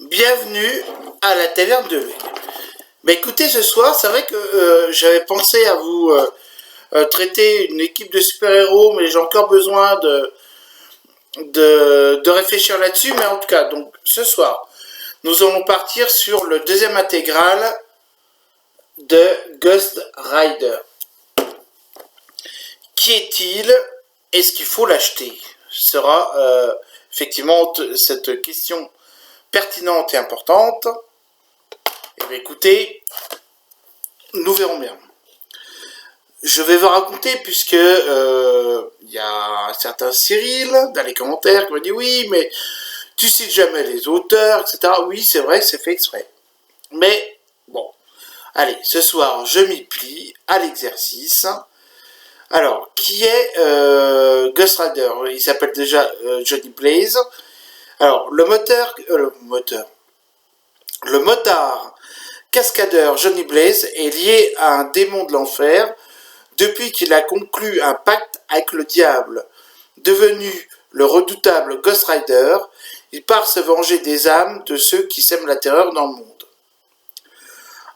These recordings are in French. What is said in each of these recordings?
Bienvenue à la taverne de Lune. Bah écoutez, ce soir, c'est vrai que j'avais pensé à vous traiter une équipe de super-héros, mais j'ai encore besoin de réfléchir là-dessus. Mais en tout cas, donc ce soir, nous allons partir sur le deuxième intégral de Ghost Rider. Qui est-il? Est-ce qu'il faut l'acheter? Ce sera effectivement cette question pertinente et importante. Et bien écoutez, nous verrons bien. Je vais vous raconter puisque y a un certain Cyril dans les commentaires qui m'a dit oui, mais tu cites jamais les auteurs, etc. Oui, c'est vrai, c'est fait exprès. Mais bon, allez, ce soir, je m'y plie à l'exercice. Alors, qui est Ghost Rider? Il s'appelle déjà Johnny Blaze. Alors, le motard cascadeur Johnny Blaze est lié à un démon de l'enfer depuis qu'il a conclu un pacte avec le diable. Devenu le redoutable Ghost Rider, il part se venger des âmes de ceux qui sèment la terreur dans le monde.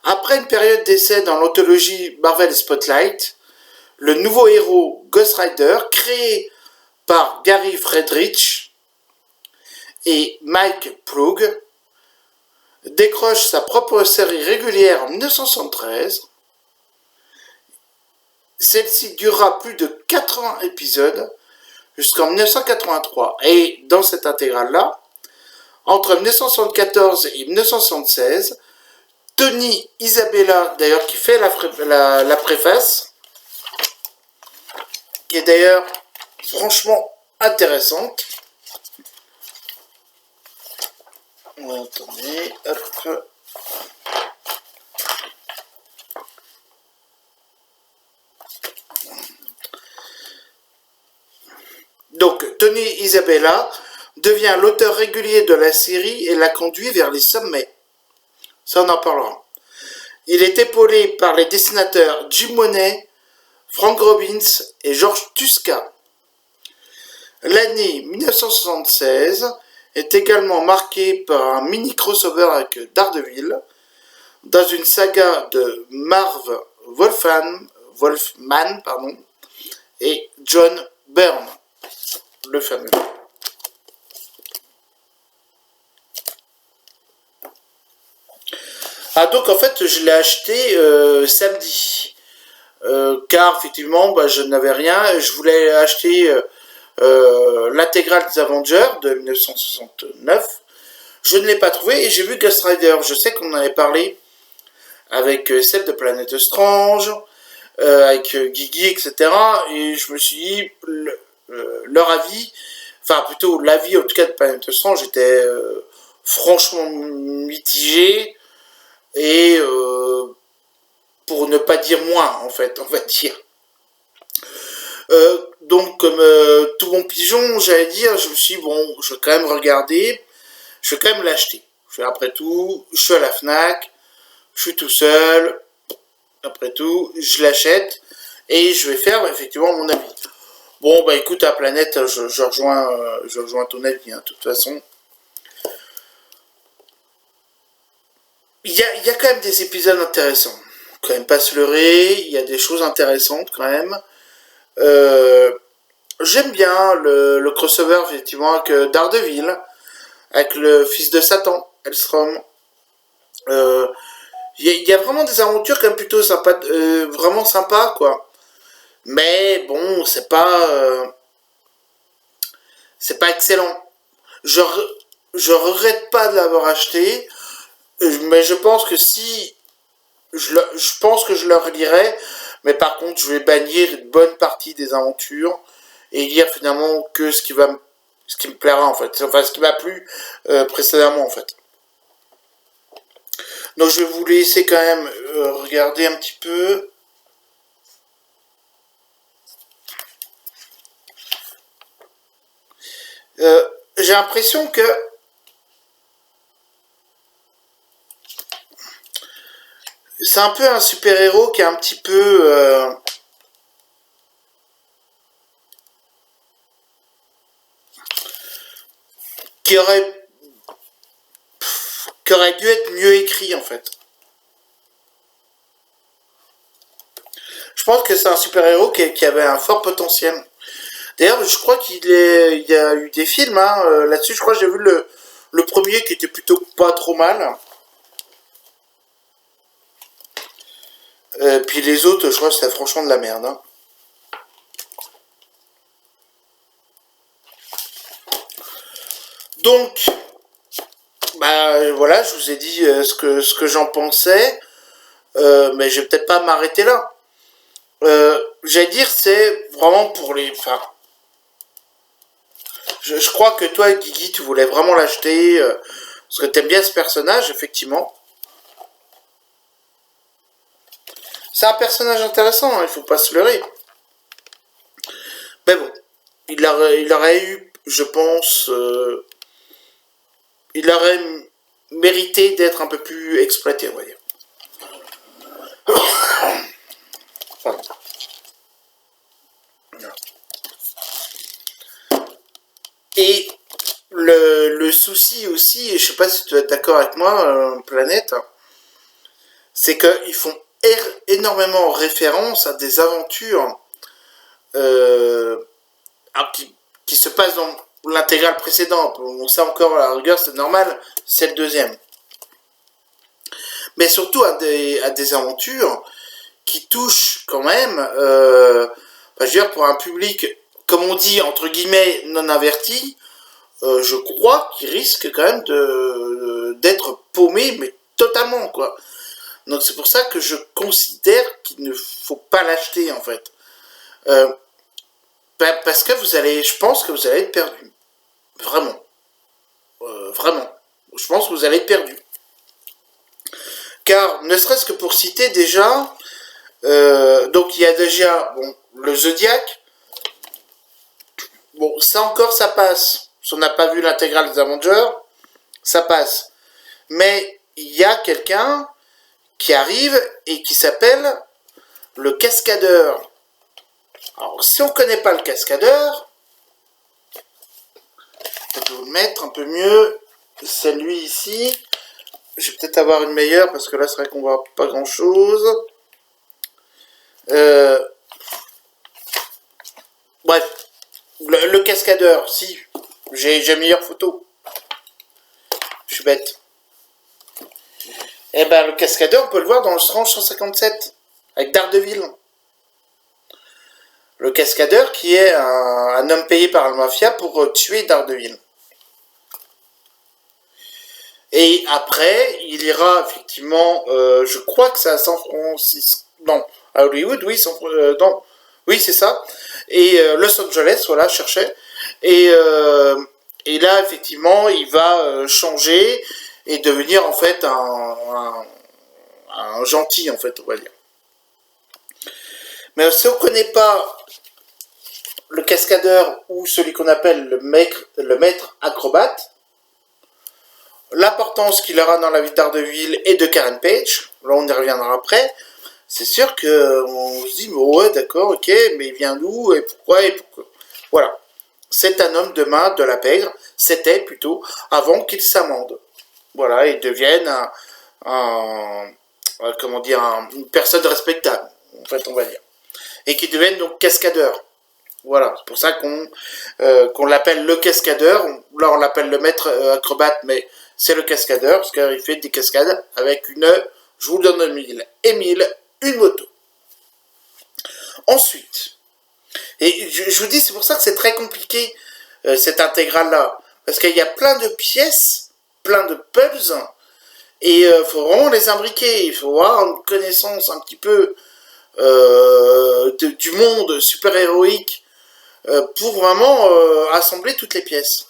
Après une période d'essai dans l'anthologie Marvel Spotlight, le nouveau héros Ghost Rider, créé par Gary Friedrich et Mike Ploog, décroche sa propre série régulière en 1973. Celle-ci durera plus de 80 épisodes jusqu'en 1983. Et dans cette intégrale-là, entre 1974 et 1976, Tony Isabella, d'ailleurs qui fait la préface, qui est d'ailleurs franchement intéressante. Attendez, hop. Donc, Tony Isabella devient l'auteur régulier de la série et la conduit vers les sommets. Ça, on en parlera. Il est épaulé par les dessinateurs Jim Mooney, Frank Robbins et George Tuska. L'année 1976 est également marquée par un mini crossover avec Daredevil dans une saga de Marv Wolfman et John Byrne, le fameux. Ah donc en fait je l'ai acheté samedi car effectivement je n'avais rien, je voulais acheter l'intégrale des Avengers de 1969, je ne l'ai pas trouvé et j'ai vu Ghost Rider. Je sais qu'on en avait parlé avec Seb de Planète Strange, avec Guigui, etc. Et je me suis dit, leur avis, enfin plutôt l'avis en tout cas de Planète Strange était franchement mitigé et pour ne pas dire moins en fait, on va dire. Donc comme tout bon pigeon, j'allais dire, je me suis dit, bon, je vais quand même regarder, je vais quand même l'acheter. Après tout, je suis à la FNAC, je suis tout seul, après tout, je l'achète et je vais faire effectivement mon avis. Bon, bah écoute, à Planète, je rejoins ton avis, hein, de toute façon. Il y a quand même des épisodes intéressants. Quand même pas se leurrer, il y a des choses intéressantes quand même. J'aime bien le crossover effectivement avec Daredevil, avec le fils de Satan, Hellstrom. Il y a vraiment des aventures quand même plutôt sympa, vraiment sympa quoi. Mais bon, c'est pas excellent. Je regrette pas de l'avoir acheté, mais je pense que si je pense que je le relirai, mais par contre je vais bannir une bonne partie des aventures et lire finalement que ce qui me plaira en fait, enfin ce qui m'a plu précédemment en fait. Donc je vais vous laisser quand même regarder un petit peu. J'ai l'impression que c'est un peu un super-héros qui est un petit peu qui aurait qui aurait dû être mieux écrit en fait. Je pense que c'est un super-héros qui avait un fort potentiel. D'ailleurs, je crois qu'il y a eu des films hein, là-dessus. Je crois que j'ai vu le premier qui était plutôt pas trop mal. Puis les autres, je crois que c'était franchement de la merde. Hein. Donc, bah voilà, je vous ai dit ce que j'en pensais. Mais je vais peut-être pas m'arrêter là. J'allais dire, c'est vraiment pour les... Enfin, je crois que toi, Guigui, tu voulais vraiment l'acheter, parce que t'aimes bien ce personnage, effectivement. C'est un personnage intéressant, hein, il faut pas se leurrer. Mais bon, il aurait eu, je pense... il aurait mérité d'être un peu plus exploité, on va dire. Pardon. Et le souci aussi, et je sais pas si tu es d'accord avec moi, Planète, c'est qu'ils font énormément référence à des aventures qui se passent dans l'intégrale précédente. Bon, ça encore, à la rigueur, c'est normal, c'est le deuxième. Mais surtout à des aventures qui touchent quand même, je veux dire, pour un public, comme on dit, entre guillemets, non averti, je crois qu'il risque quand même d'être paumé, mais totalement, quoi. Donc c'est pour ça que je considère qu'il ne faut pas l'acheter, en fait. Parce que je pense que vous allez être perdu. Vraiment. Vraiment. Je pense que vous allez être perdu. Car, ne serait-ce que pour citer déjà, donc il y a déjà bon, le Zodiac. Bon, ça encore, ça passe. Si on n'a pas vu l'intégrale des Avengers, ça passe. Mais il y a quelqu'un qui arrive et qui s'appelle le Cascadeur. Alors, si on ne connaît pas le Cascadeur, je vais vous le mettre un peu mieux. C'est lui ici. Je vais peut-être avoir une meilleure parce que là, c'est vrai qu'on voit pas grand-chose. Bref, le Cascadeur, si. J'ai meilleure photo. Je suis bête. Eh ben, le Cascadeur, on peut le voir dans le Strange 157, avec Daredevil. Le Cascadeur qui est un homme payé par la mafia pour tuer Daredevil. Et après, il ira effectivement, je crois que c'est à San Francisco, non, à Hollywood, oui, non, oui, c'est ça. Et Los Angeles, voilà, je cherchais. Et là, effectivement, il va changer et devenir en fait un gentil, en fait, on va dire. Mais si on ne connaît pas le Cascadeur ou celui qu'on appelle le maître acrobate, l'importance qu'il aura dans la vie de Daredevil et de Karen Page, là on y reviendra après, c'est sûr qu'on se dit, ouais d'accord, ok, mais il vient d'où et pourquoi. Voilà. C'est un homme de main de la pègre, c'était plutôt, avant qu'il s'amende. Voilà, et devienne comment dire, une personne respectable, en fait on va dire. Et qu'il devienne donc cascadeur. Voilà, c'est pour ça qu'on l'appelle le cascadeur. Là, on l'appelle le maître acrobate, mais c'est le cascadeur, parce qu'il fait des cascades avec je vous le donne Émile, une moto. Ensuite, et je vous dis, c'est pour ça que c'est très compliqué, cette intégrale-là, parce qu'il y a plein de pièces, plein de puzzles, et il faut vraiment les imbriquer, il faut avoir une connaissance un petit peu du monde super-héroïque, pour vraiment assembler toutes les pièces.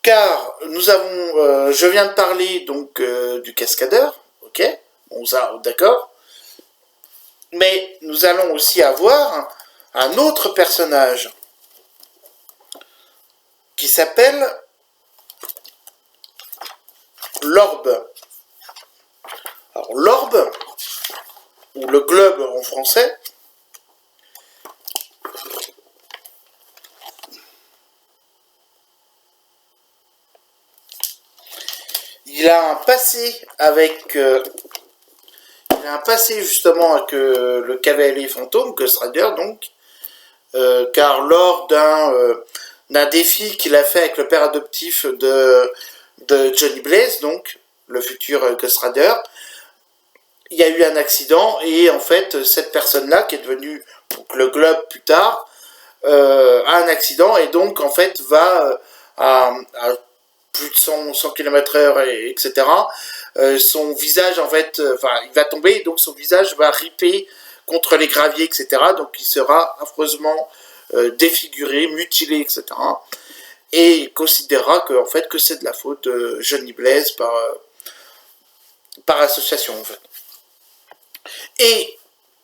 Car nous avons, je viens de parler donc du cascadeur, ok, bon ça, d'accord, mais nous allons aussi avoir un autre personnage qui s'appelle l'Orbe. Alors l'Orbe, ou le globe en français, Il a un passé avec... il a un passé justement avec le cavalier fantôme, Ghost Rider donc, car lors d'un défi qu'il a fait avec le père adoptif de Johnny Blaze, donc le futur Ghost Rider, il y a eu un accident et en fait cette personne-là qui est devenue donc, le Globe plus tard a un accident et donc en fait va à plus de 100 km/h etc. Son visage en fait, il va tomber donc son visage va ripper contre les graviers etc. Donc il sera affreusement défiguré, mutilé etc. Et il considérera que en fait que c'est de la faute de Johnny Blaze par association en fait. Et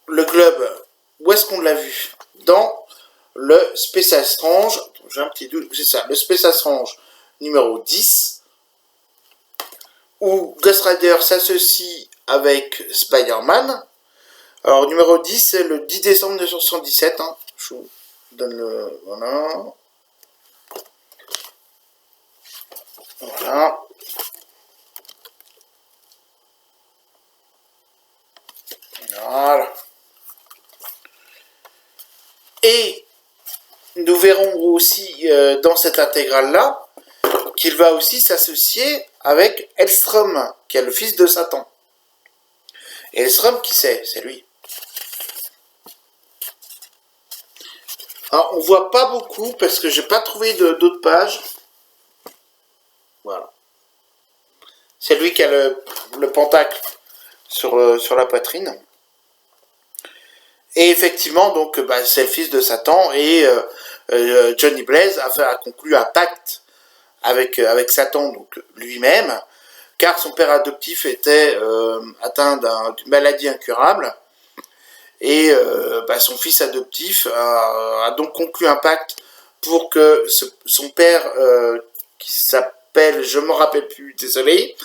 le globe, où est-ce qu'on l'a vu? Dans le Space Strange, j'ai un petit doute, c'est ça, le Space Strange numéro 10, où Ghost Rider s'associe avec Spider-Man. Alors, numéro 10, c'est le 10 décembre 1977, hein. Je vous donne le... Voilà. Voilà. Voilà. Et nous verrons aussi dans cette intégrale-là qu'il va aussi s'associer avec Hellstrom, qui est le fils de Satan. Et Hellstrom, qui c'est? C'est lui. Alors, on voit pas beaucoup parce que j'ai pas trouvé d'autres pages. Voilà. C'est lui qui a le pentacle sur la poitrine. Et effectivement, donc, c'est le fils de Satan et Johnny Blaze a conclu un pacte avec Satan, donc lui-même, car son père adoptif était atteint d'une maladie incurable. Et son fils adoptif a donc conclu un pacte pour que son père, qui s'appelle, je ne me rappelle plus, désolé,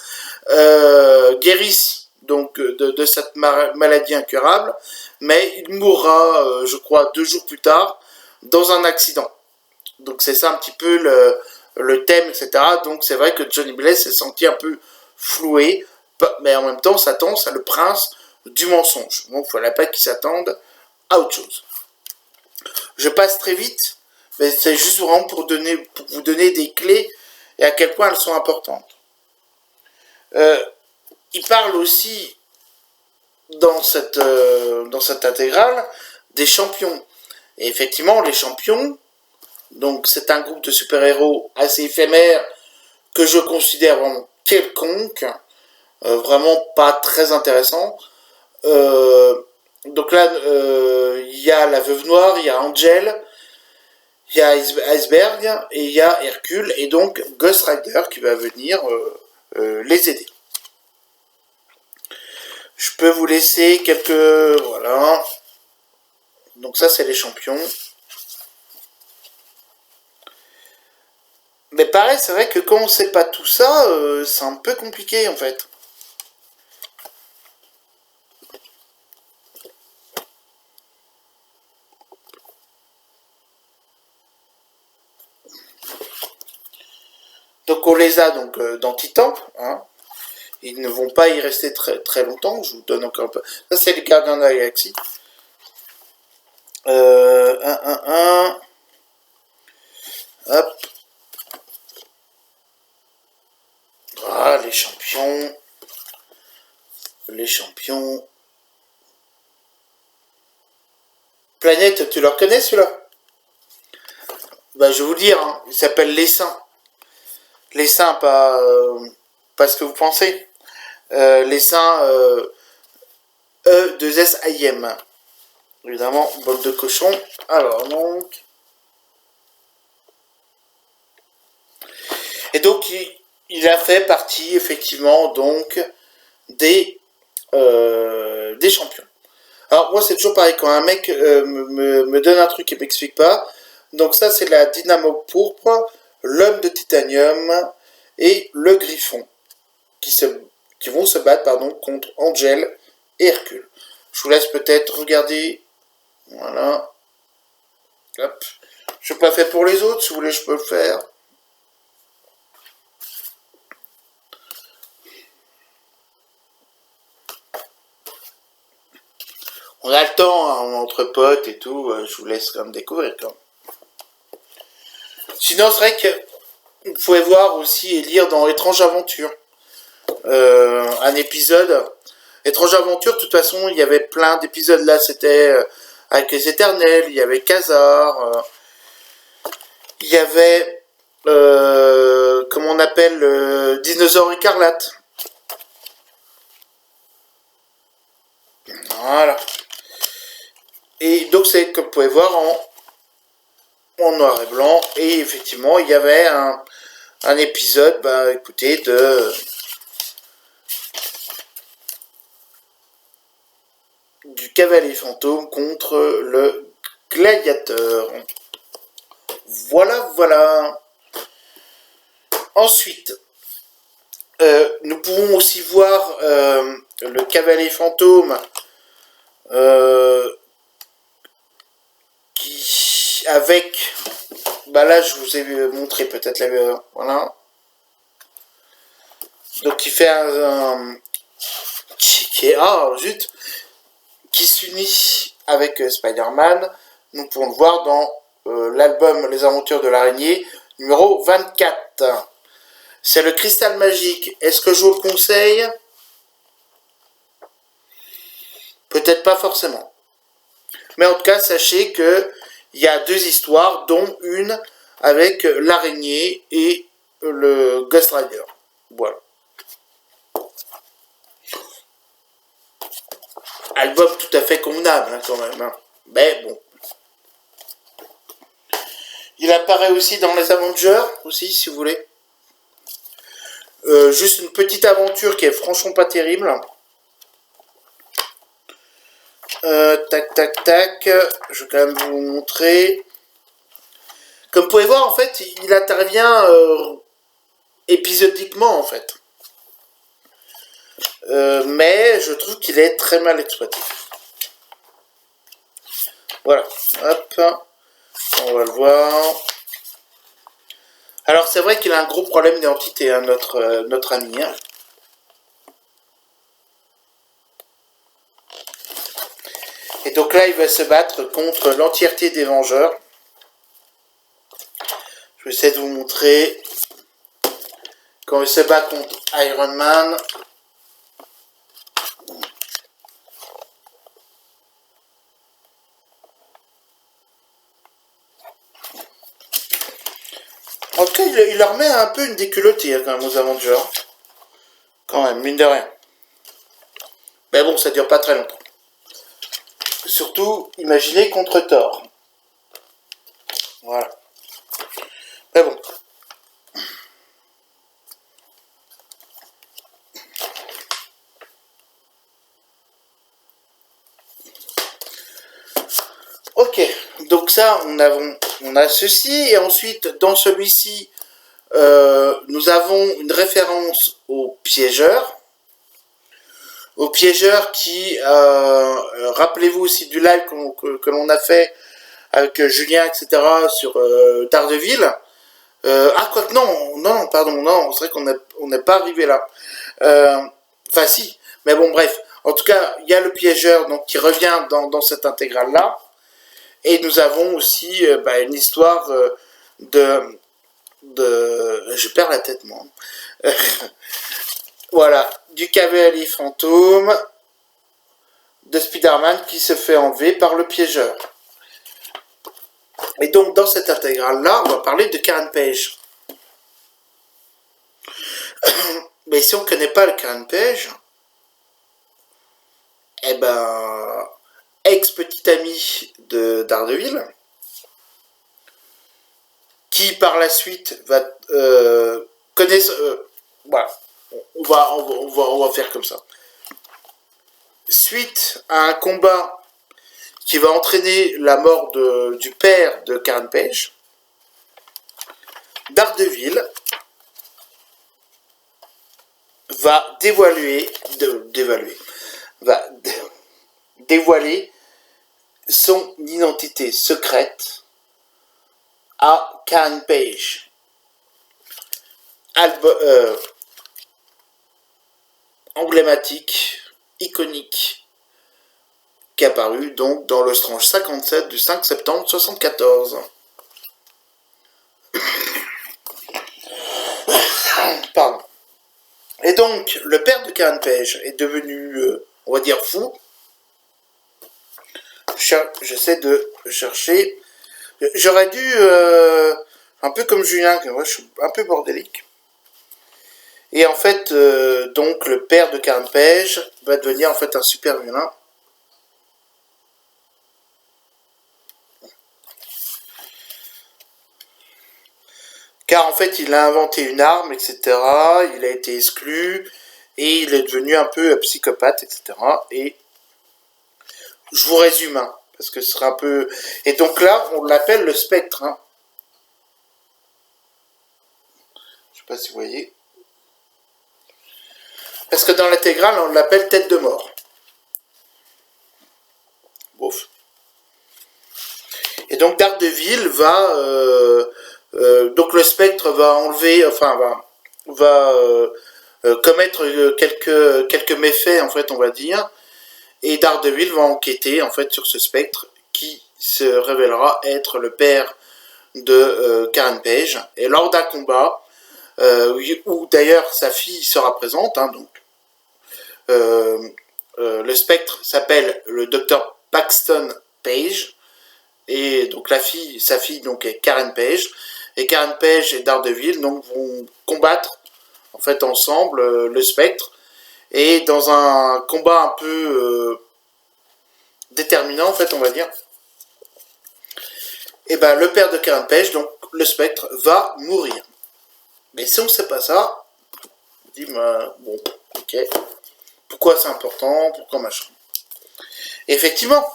guérisse donc de cette maladie incurable, mais il mourra, je crois, 2 jours plus tard, dans un accident. Donc c'est ça un petit peu le thème, etc. Donc c'est vrai que Johnny Blaze s'est senti un peu floué, mais en même temps, Satan, c'est le prince du mensonge. Donc il ne fallait pas qu'il s'attende à autre chose. Je passe très vite, mais c'est juste vraiment pour vous donner des clés et à quel point elles sont importantes. Il parle aussi dans cette intégrale des champions. Et effectivement, les champions, donc c'est un groupe de super-héros assez éphémère que je considère vraiment quelconque, vraiment pas très intéressant. Donc là, il y a la Veuve Noire, il y a Angel, il y a Iceberg et il y a Hercule et donc Ghost Rider qui va venir les aider. Je peux vous laisser quelques... Voilà. Donc ça, c'est les champions. Mais pareil, c'est vrai que quand on sait pas tout ça, c'est un peu compliqué en fait. Donc on les a donc dans Titan, hein. Ils ne vont pas y rester très, très longtemps, je vous donne encore un peu. Ça c'est les gardiens de la galaxie. 1. Hop. Voilà, les champions. Les champions. Planète, tu le reconnais celui-là? Bah je vais vous dire, hein, il s'appelle Les Saints. Les Saints, pas ce que vous pensez. Les Saints E2SIM. Évidemment, bol de cochon. Alors donc. Et donc il a fait partie effectivement donc des champions. Alors moi c'est toujours pareil, quand un mec me donne un truc et m'explique pas. Donc ça c'est la Dynamo pourpre, l'homme de titanium et le griffon qui vont se battre contre Angel et Hercule. Je vous laisse peut-être regarder. Voilà. Hop. Je n'ai pas fait pour les autres, si vous voulez je peux le faire. On a le temps, hein, entre potes et tout, je vous laisse quand même découvrir quand même. Sinon, c'est vrai que vous pouvez voir aussi et lire dans Étrange Aventure un épisode. Étrange Aventure, de toute façon, il y avait plein d'épisodes là, c'était avec les Éternels, il y avait Khazar, il y avait, comment on appelle, Dinosaure Écarlate. Voilà. Et donc, c'est comme vous pouvez voir en noir et blanc. Et effectivement, il y avait un épisode, bah écoutez, du cavalier fantôme contre le gladiateur. Voilà, voilà. Ensuite, nous pouvons aussi voir le cavalier fantôme qui, avec, bah là je vous ai montré peut-être la, voilà. Donc qui fait qui est, ah zut, qui s'unit avec Spider-Man. Nous pouvons le voir dans l'album Les Aventures de l'araignée numéro 24. C'est le cristal magique. Est-ce que je vous le conseille? Peut-être pas forcément. Mais en tout cas, sachez que il y a deux histoires, dont une avec l'araignée et le Ghost Rider. Voilà. Album tout à fait convenable, hein, quand même. Hein. Mais bon. Il apparaît aussi dans les Avengers, aussi, si vous voulez. Juste une petite aventure qui est franchement pas terrible. Tac, tac, tac. Je vais quand même vous montrer. Comme vous pouvez voir, en fait, il intervient épisodiquement, en fait. Mais je trouve qu'il est très mal exploité. Voilà. Hop. On va le voir. Alors, c'est vrai qu'il a un gros problème d'identité, hein, notre ami. Hein. Et donc là, il va se battre contre l'entièreté des Vengeurs. Je vais essayer de vous montrer. Quand il se bat contre Iron Man. En tout cas, il leur met un peu une déculottée, hein, quand même, aux Avengers. Quand même, mine de rien. Mais bon, ça dure pas très longtemps. Surtout, imaginez contre Thor. Voilà. Mais bon. Ok, donc ça, on a ceci, et ensuite, dans celui-ci, nous avons une référence au piégeur. Au piégeur qui, rappelez-vous aussi du live que l'on a fait avec Julien, etc., sur Daredevil. Ah, quoi que non, pardon, non, c'est vrai qu'on n'est pas arrivé là. Enfin, si, mais bon, bref. En tout cas, il y a le piégeur donc, qui revient dans cette intégrale-là. Et nous avons aussi une histoire je perds la tête, moi. Voilà, du cavalier fantôme de Spider-Man qui se fait enlever par le piégeur. Et donc, dans cette intégrale-là, on va parler de Karen Page. Mais si on ne connaît pas le Karen Page, eh ben, ex-petit ami de Daredevil, qui par la suite va connaître... voilà, on va faire comme ça. Suite à un combat qui va entraîner la mort du père de Karen Page, Daredevil va dévoiler son identité secrète à Karen Page. Emblématique, iconique, qui est apparu donc dans le Strange 57 du 5 septembre 74. Pardon. Et donc, le père de Karen Page est devenu, on va dire, fou. J'essaie de chercher. J'aurais dû, un peu comme Julien, que moi je suis un peu bordélique. Et en fait, donc, le père de Karen Page va devenir en fait un super vilain. Car en fait, il a inventé une arme, etc. Il a été exclu. Et il est devenu un peu psychopathe, etc. Et je vous résume, hein, parce que ce sera un peu... Et donc là, on l'appelle le spectre. Hein. Je sais pas si vous voyez. Parce que dans l'intégrale, on l'appelle tête de mort. Bof. Et donc Daredevil va... donc le spectre va enlever... Enfin, va commettre quelques méfaits, en fait, on va dire. Et Daredevil va enquêter, en fait, sur ce spectre qui se révélera être le père de Karen Page. Et lors d'un combat, où d'ailleurs sa fille sera présente, hein, donc le spectre s'appelle le docteur Paxton Page, et donc sa fille donc est Karen Page, et Karen Page et Daredevil donc vont combattre en fait ensemble le spectre, et dans un combat un peu déterminant en fait on va dire, et ben le père de Karen Page, donc le spectre, va mourir. Mais si on ne sait pas ça, on dit bon, ok, pourquoi c'est important, pourquoi machin. Et effectivement,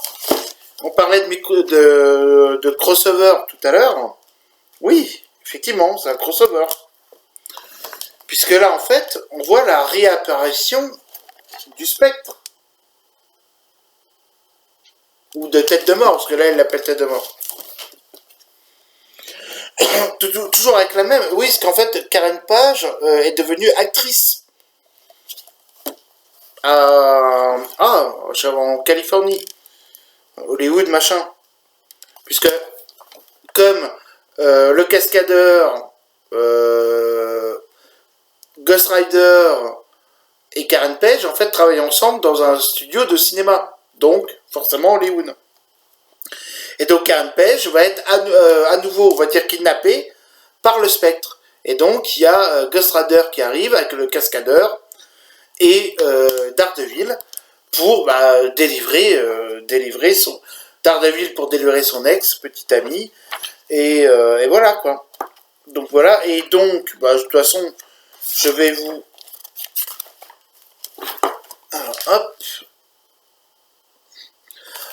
on parlait de crossover tout à l'heure. Oui, effectivement, c'est un crossover. Puisque là, en fait, on voit la réapparition du spectre. Ou de tête de mort, parce que là, il l'appelle tête de mort. Toujours avec la même. Oui, parce qu'en fait, Karen Page est devenue actrice. En Californie. Hollywood, machin. Puisque, comme le cascadeur, Ghost Rider et Karen Page, en fait, travaillent ensemble dans un studio de cinéma. Donc, forcément, Hollywood. Et donc, Karen Page va être à nouveau, on va dire, kidnappée par le spectre. Et donc, il y a Ghost Rider qui arrive avec le cascadeur et Daredevil pour délivrer son... Daredevil pour délivrer son ex, petite amie. Et voilà, quoi. Donc, voilà. Et donc, de toute façon, je vais vous... Alors, hop.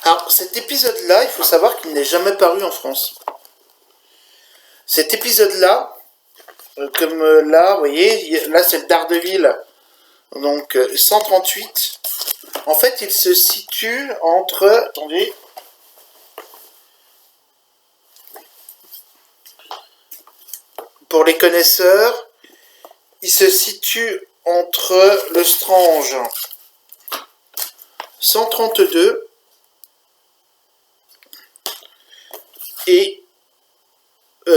Alors, cet épisode-là, il faut savoir qu'il n'est jamais paru en France. Cet épisode-là, comme là, vous voyez, là c'est le Daredevil, donc 138. En fait, il se situe entre... Attendez. Pour les connaisseurs, il se situe entre le Strange 132 et...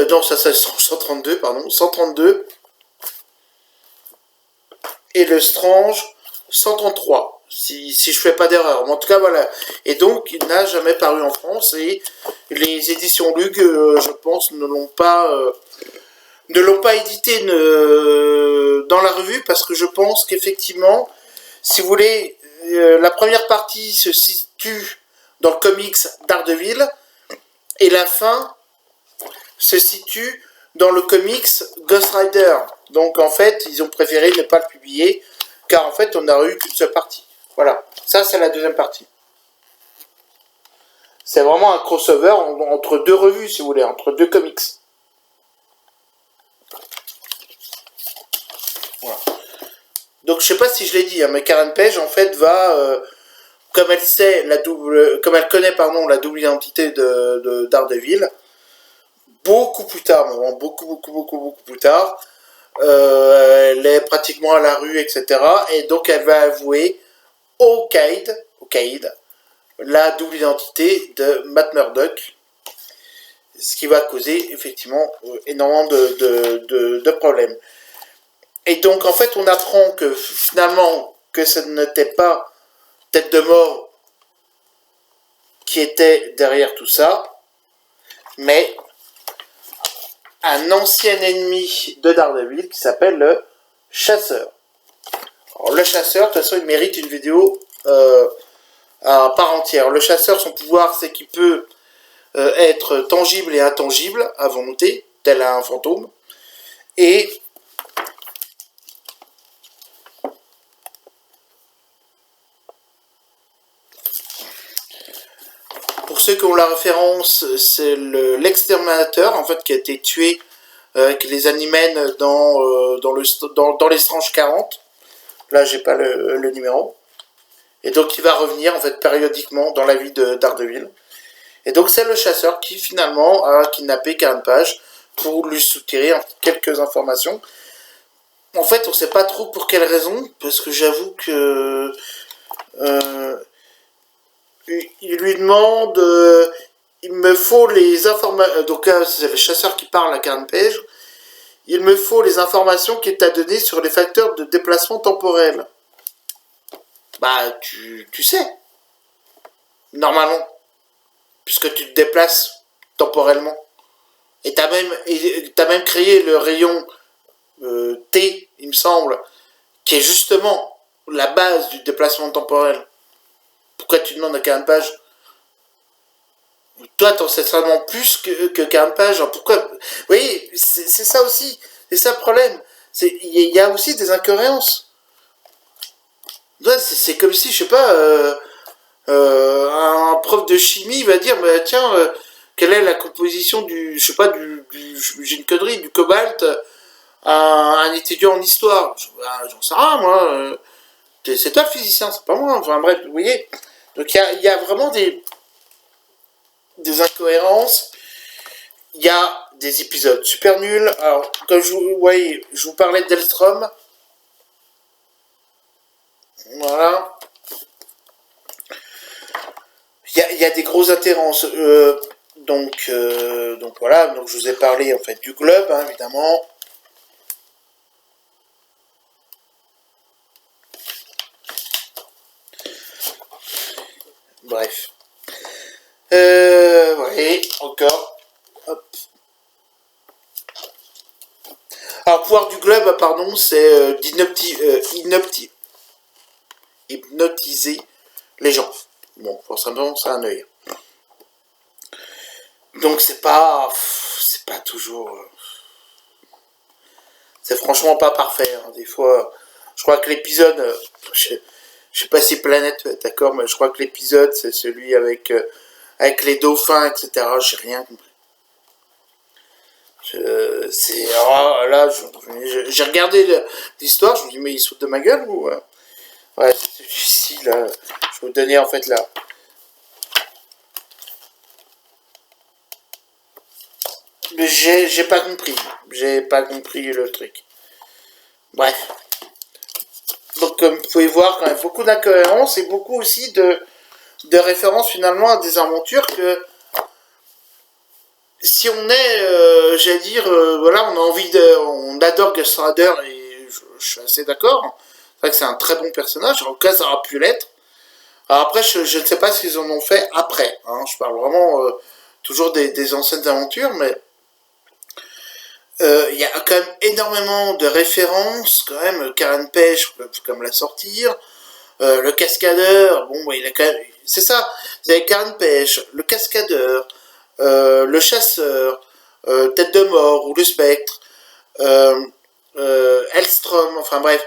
non, ça c'est 132, pardon, 132 et le Strange 133, si je fais pas d'erreur. Mais en tout cas, voilà. Et donc, il n'a jamais paru en France, et les éditions Lug, je pense, ne l'ont pas édité dans la revue, parce que je pense qu'effectivement, si vous voulez, la première partie se situe dans le comics Daredevil, et la fin se situe dans le comics Ghost Rider. Donc en fait, ils ont préféré ne pas le publier, car en fait, on n'a eu qu'une seule partie. Voilà, ça c'est la deuxième partie. C'est vraiment un crossover entre deux revues, si vous voulez, entre deux comics. Voilà. Donc je sais pas si je l'ai dit, hein, mais Karen Page en fait va, comme elle connaît la double identité de Daredevil, beaucoup plus tard, vraiment beaucoup plus tard, elle est pratiquement à la rue, etc. Et donc elle va avouer au Caïd, la double identité de Matt Murdock, ce qui va causer effectivement énormément de problèmes. Et donc en fait on apprend que finalement que ce n'était pas Tête de Mort qui était derrière tout ça, mais un ancien ennemi de Daredevil qui s'appelle le Chasseur. Alors, le Chasseur, de toute façon, il mérite une vidéo à part entière. Le Chasseur, son pouvoir, c'est qu'il peut être tangible et intangible à volonté, tel un fantôme. Et pour ceux qui ont la référence, c'est l'exterminateur, en fait, qui a été tué avec les Animen dans les Strange 40. Là, j'ai pas le numéro. Et donc, il va revenir, en fait, périodiquement dans la vie de Daredevil. Et donc, c'est le Chasseur qui, finalement, a kidnappé Karen Page pour lui soutirer quelques informations. En fait, on sait pas trop pour quelle raison, parce que j'avoue que... il lui demande... il me faut les informations... donc là, c'est le Chasseur qui parle à Karen Page. Il me faut les informations qu'il t'a données sur les facteurs de déplacement temporel. Bah, tu sais. Normalement. Puisque tu te déplaces temporellement. Et t'as même créé le rayon T, il me semble, qui est justement la base du déplacement temporel. Pourquoi tu demandes à Karen Page? Toi, t'en sais certainement plus que Karen Page. Pourquoi? Vous voyez, c'est ça aussi. C'est ça le problème. Il y a aussi des incohérences. C'est comme si, je sais pas, un prof de chimie va dire, bah, tiens, quelle est la composition je sais pas, j'ai une connerie, du cobalt à un étudiant en histoire. J'en sais rien, moi. C'est toi le physicien, c'est pas moi. Enfin bref, vous voyez. Donc il y a vraiment des incohérences. Il y a des épisodes super nuls. Alors, comme je vous parlais d'Elstrom. Voilà. Il y a des gros intérêts. Donc voilà, donc je vous ai parlé en fait du Globe, hein, évidemment. Bref. Ouais, encore. Hop. Alors, pouvoir du Globe, pardon, c'est hypnotiser les gens. Bon, forcément, c'est un œil. Donc, c'est pas toujours... c'est franchement pas parfait. Hein. Des fois, je crois que l'épisode... je sais pas si Planète est d'accord, mais je crois que l'épisode, c'est celui avec les dauphins, etc. J'ai rien compris. Là, j'ai regardé l'histoire, je me dis, mais il saute de ma gueule ou... Ouais, c'est celui-ci, là. Je vais vous donner, en fait, là. Mais j'ai pas compris. J'ai pas compris le truc. Bref. Donc, comme vous pouvez voir, quand même, beaucoup d'incohérences et beaucoup aussi de références, finalement, à des aventures que... Si on est, j'allais dire, voilà, on a envie on adore Ghost Rider et je suis assez d'accord. C'est vrai que c'est un très bon personnage, en tout cas ça aurait pu l'être. Alors après, je ne sais pas ce qu'ils en ont fait après. Hein. Je parle vraiment toujours des anciennes aventures, mais il y a quand même énormément de références, quand même. Karen Page, comme la sortir. Le cascadeur, bon, il a quand même... C'est ça, c'est Karen Page, le cascadeur, le chasseur, Tête de Mort ou le spectre, Elstrom, enfin bref,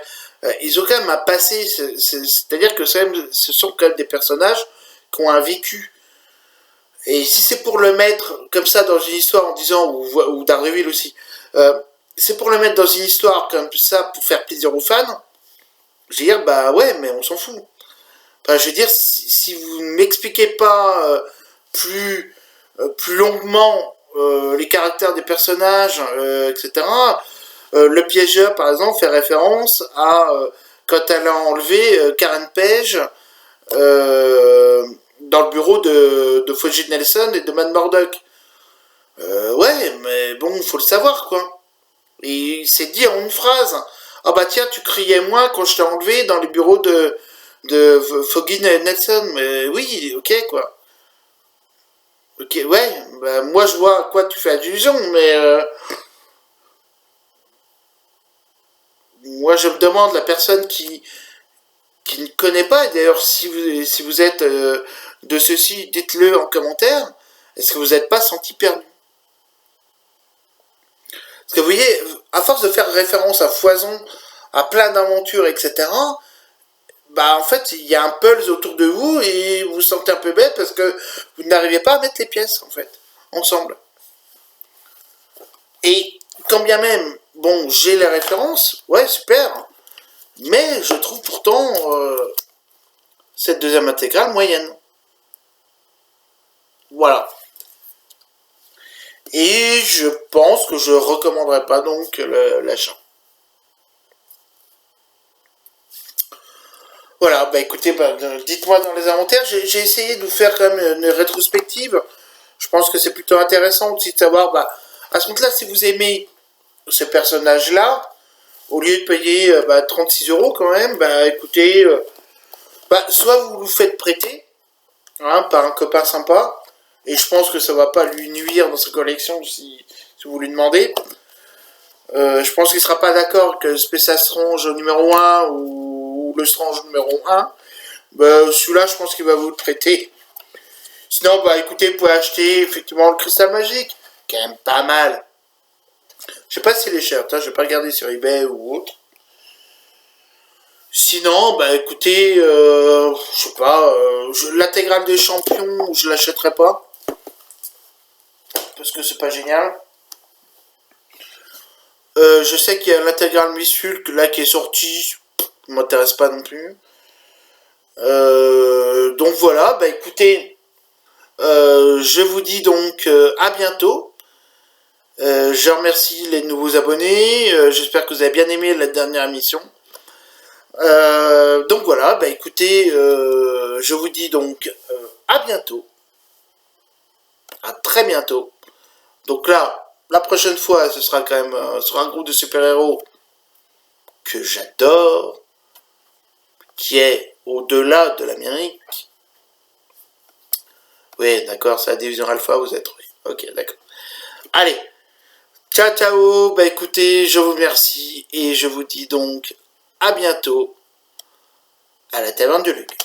ils ont quand même un passé, c'est-à-dire que ce sont quand même des personnages qui ont un vécu. Et si c'est pour le mettre comme ça dans une histoire en disant, ou Daredevil aussi, c'est pour le mettre dans une histoire comme ça pour faire plaisir aux fans, je veux dire, bah ouais, mais on s'en fout. Enfin, je veux dire, si vous ne m'expliquez pas plus longuement les caractères des personnages, etc. Le piégeur, par exemple, fait référence à quand elle a enlevé Karen Page dans le bureau de Foggy Nelson et de Matt Murdock. Ouais, mais bon, faut le savoir, quoi. Et il s'est dit en une phrase, ah bah tiens, tu criais moins quand je t'ai enlevé dans les bureaux de Foggy Nelson. Mais oui, ok, quoi. Ok, ouais, bah moi je vois à quoi tu fais allusion, mais moi je me demande la personne qui ne connaît pas, et d'ailleurs si vous êtes de ceci, dites-le en commentaire, est-ce que vous n'êtes pas senti perdu? Parce que vous voyez, à force de faire référence à foison, à plein d'aventures, etc., bah en fait il y a un pulse autour de vous et vous vous sentez un peu bête parce que vous n'arrivez pas à mettre les pièces en fait, ensemble. Et quand bien même, bon, j'ai les références, ouais, super, mais je trouve pourtant cette deuxième intégrale moyenne. Voilà. Et je pense que je ne recommanderais pas donc l'achat. Voilà, bah écoutez, bah, dites-moi dans les commentaires, j'ai essayé de vous faire quand même une rétrospective. Je pense que c'est plutôt intéressant aussi de savoir, bah, à ce moment-là, si vous aimez ce personnage-là, au lieu de payer 36 € quand même, bah écoutez, soit vous vous faites prêter hein, par un copain sympa, et je pense que ça va pas lui nuire dans sa collection si vous lui demandez. Je pense qu'il sera pas d'accord que Special Strange numéro 1 ou le Strange numéro 1. Bah, celui-là, je pense qu'il va vous le prêter. Sinon, bah écoutez, vous pouvez acheter effectivement le Cristal Magique, qui est quand même pas mal. Je sais pas s'il est cher, je vais pas regarder sur eBay ou autre. Sinon, bah écoutez, je sais pas, l'intégrale des champions, je l'achèterai pas. Parce que c'est pas génial. Je sais qu'il y a l'intégrale Miss Hulk là qui est sortie, m'intéresse pas non plus. Donc voilà, bah écoutez, je vous dis donc à bientôt. Je remercie les nouveaux abonnés. J'espère que vous avez bien aimé la dernière émission. Donc voilà, bah écoutez, je vous dis donc à bientôt. À très bientôt. Donc là, la prochaine fois, ce sera quand même sur un groupe de super-héros que j'adore, qui est au-delà de l'Amérique. Oui, d'accord, c'est la division alpha, vous êtes trouvé. Ok, d'accord. Allez, ciao, ciao. Bah écoutez, je vous remercie et je vous dis donc à bientôt à la taverne du Luc.